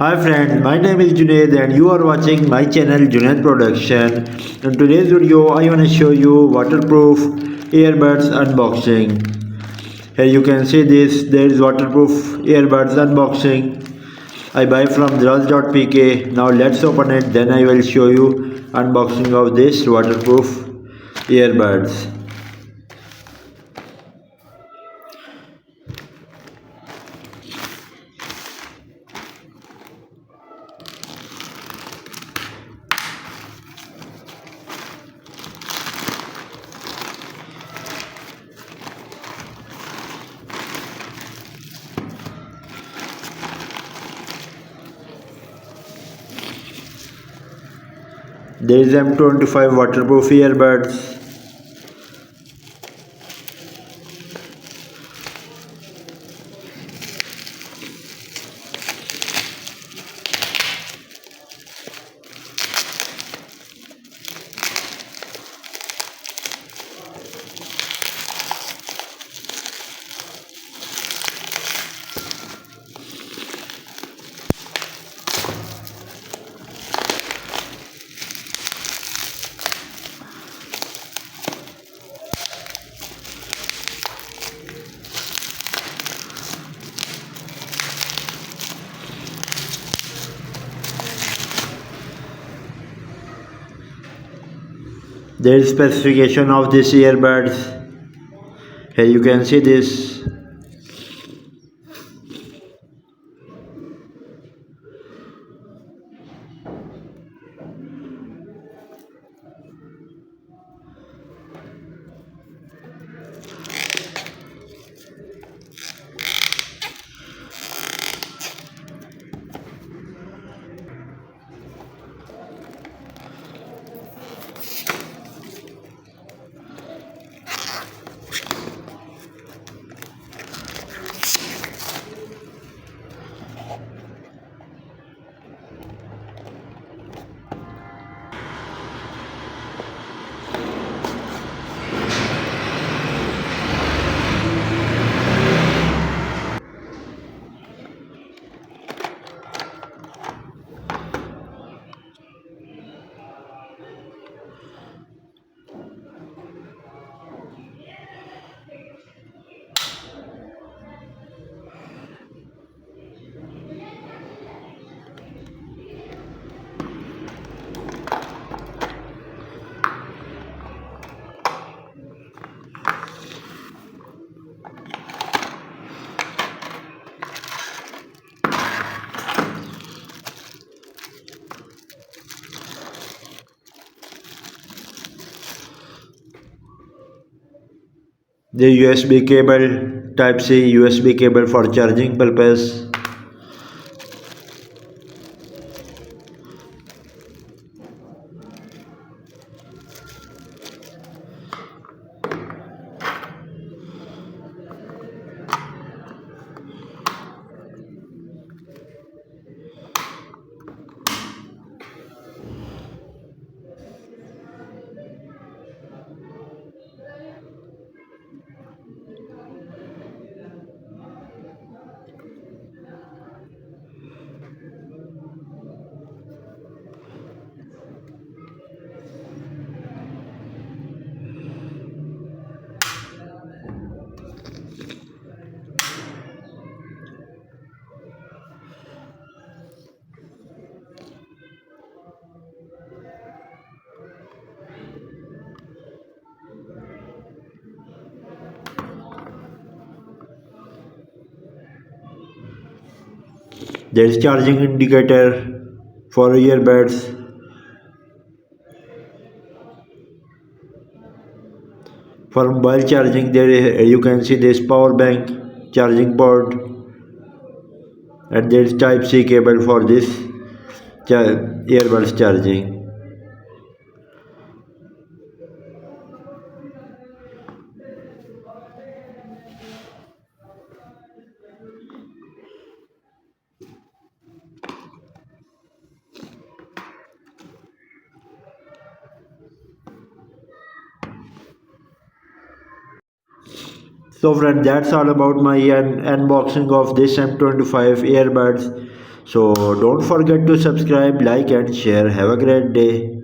Hi friends, my name is Junaid and you are watching my channel Junaid Production. In today's video, I want to show you waterproof earbuds unboxing. Here you can see this, there is waterproof earbuds unboxing. I buy from daraz.pk. Now let's open it, then I will show you unboxing of this waterproof earbuds. There is M25 waterproof earbuds. There is specification of this earbuds. Here you can see this. The USB cable, type C USB cable for charging purpose. There is charging indicator for earbuds. For mobile charging, there you can see this power bank charging port, and there is type C cable for this earbuds charging. So friend, that's all about my unboxing of this M25 earbuds. So don't forget to subscribe, like and share. Have a great day.